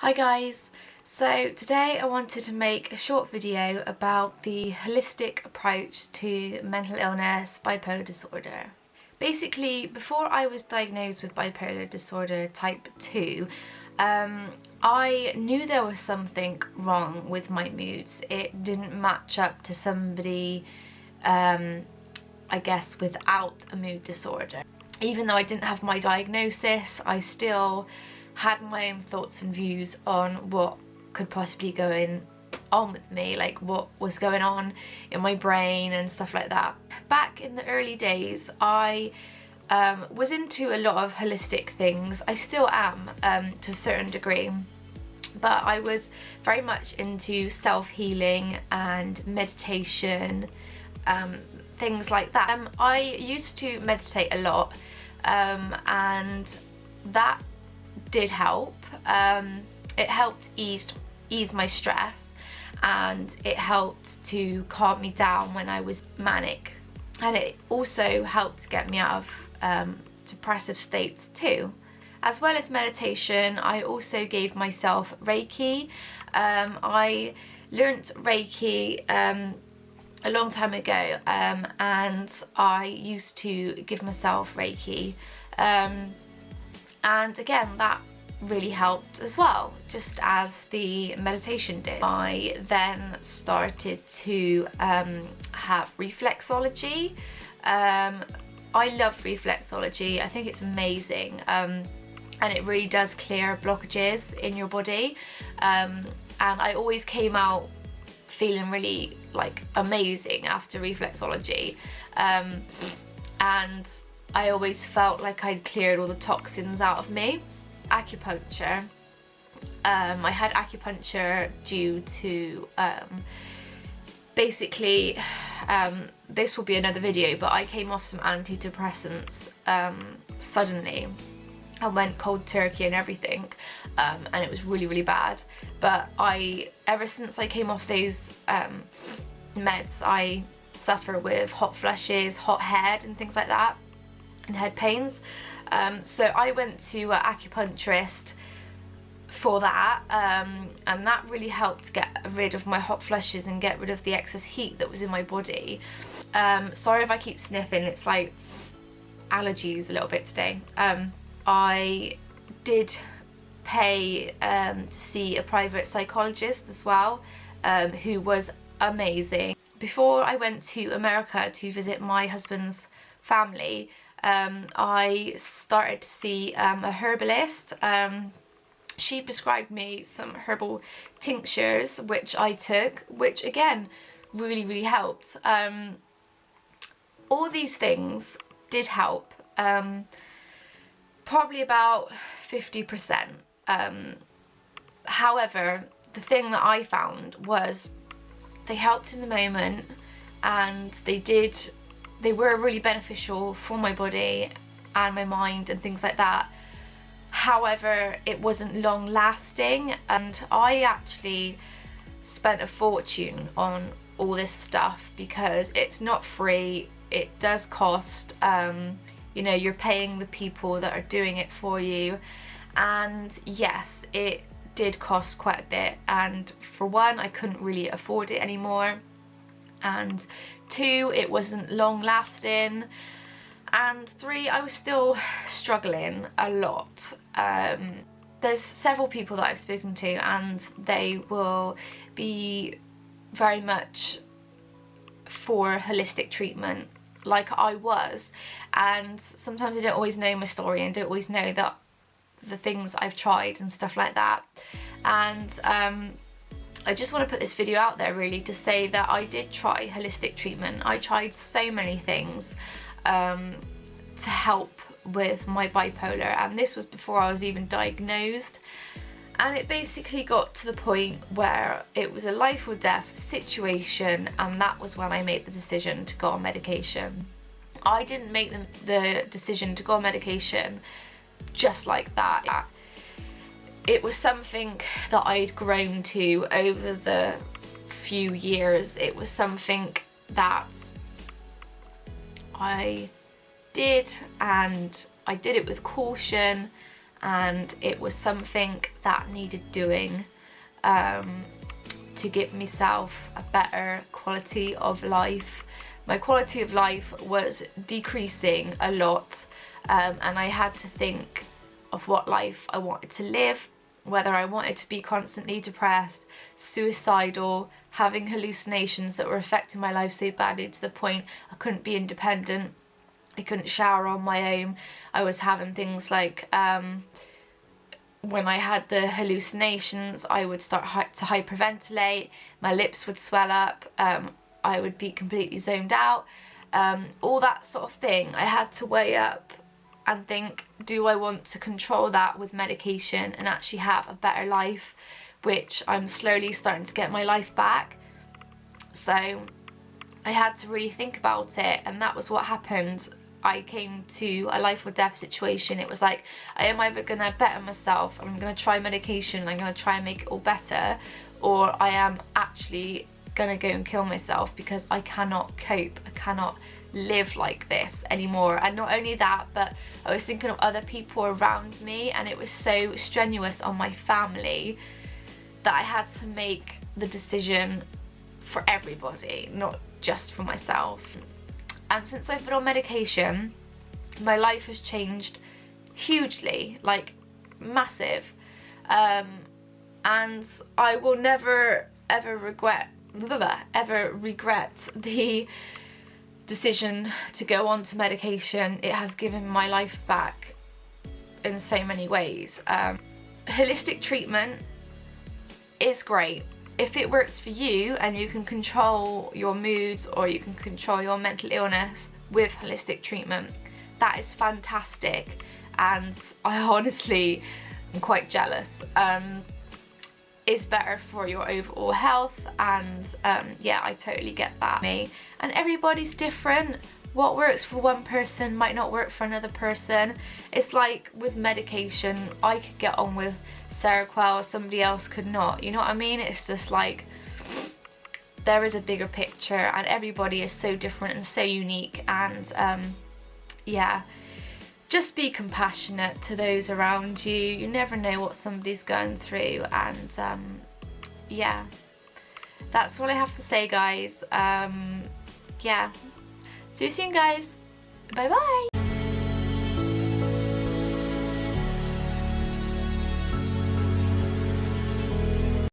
Hi guys! So today I wanted to make a short video about the holistic approach to mental illness, bipolar disorder. Basically, before I was diagnosed with bipolar disorder type 2, I knew there was something wrong with my moods. It didn't match up to somebody, I guess, without a mood disorder. Even though I didn't have my diagnosis, I still had my own thoughts and views on what could possibly go on with me, like what was going on in my brain and stuff like that. Back in the early days, I was into a lot of holistic things. I still am to a certain degree, but I was very much into self-healing and meditation, things like that. I used to meditate a lot, and that did help. It helped ease my stress, and it helped to calm me down when I was manic, and it also helped get me out of depressive states too. As well as meditation, I also gave myself Reiki. I learnt Reiki a long time ago, and I used to give myself Reiki, and again that really helped as well, just as the meditation did. I then started to have reflexology. I love reflexology. I think it's amazing, and it really does clear blockages in your body, and I always came out feeling really like amazing after reflexology, and I always felt like I'd cleared all the toxins out of me. Acupuncture. I had acupuncture due to basically, this will be another video, but I came off some antidepressants suddenly. I went cold turkey and everything, and it was really bad. But ever since I came off those meds, I suffer with hot flushes, hot head and things like that, and head pains. So I went to an acupuncturist for that, and that really helped get rid of my hot flushes and get rid of the excess heat that was in my body. Sorry if I keep sniffing, it's like allergies a little bit today. I did pay to see a private psychologist as well, who was amazing. Before I went to America to visit my husband's family, I started to see a herbalist. She prescribed me some herbal tinctures, which I took, which again really helped. All these things did help, probably about 50%. However, the thing that I found was they helped in the moment, and they were really beneficial for my body and my mind and things like that. However, it wasn't long lasting, and I actually spent a fortune on all this stuff because it's not free. It does cost. You know, you're paying the people that are doing it for you, and yes, it did cost quite a bit, and for one, I couldn't really afford it anymore, and two, it wasn't long lasting, and three, I was still struggling a lot. There's several people that I've spoken to, and they will be very much for holistic treatment like I was, and sometimes I don't always know my story and don't always know that the things I've tried and stuff like that. And I just want to put this video out there really to say that I did try holistic treatment. I tried so many things to help with my bipolar, and this was before I was even diagnosed, and it basically got to the point where it was a life or death situation, and that was when I made the decision to go on medication. I didn't make the decision to go on medication just like that. It was something that I'd grown to over the few years. It was something that I did, and I did it with caution, and it was something that needed doing to give myself a better quality of life. My quality of life was decreasing a lot, and I had to think of what life I wanted to live, whether I wanted to be constantly depressed, suicidal, having hallucinations that were affecting my life so badly to the point I couldn't be independent, I couldn't shower on my own. I was having things like, when I had the hallucinations, I would start to hyperventilate, my lips would swell up, I would be completely zoned out, all that sort of thing. I had to weigh up and think, do I want to control that with medication and actually have a better life, which I'm slowly starting to get my life back. So I had to really think about it, and that was what happened. I came to a life or death situation. It was like, I am either gonna better myself, I'm gonna try medication, I'm gonna try and make it all better, or I am actually gonna go and kill myself because I cannot cope, I cannot live like this anymore. And not only that, but I was thinking of other people around me, and it was so strenuous on my family that I had to make the decision for everybody, not just for myself. And since I've been on medication, my life has changed hugely, like massive, and I will never ever regret the decision to go on to medication. It has given my life back in so many ways. Holistic treatment is great. If it works for you and you can control your moods or you can control your mental illness with holistic treatment, that is fantastic, and I honestly am quite jealous. It's better for your overall health, and yeah, I totally get that. And everybody's different. What works for one person might not work for another person. It's like with medication, I could get on with Seroquel, somebody else could not, you know what I mean? It's just like, there is a bigger picture, and everybody is so different and so unique, and yeah, just be compassionate to those around you. You never know what somebody's going through, and yeah, that's all I have to say, guys. Yeah, see you soon, guys. Bye bye.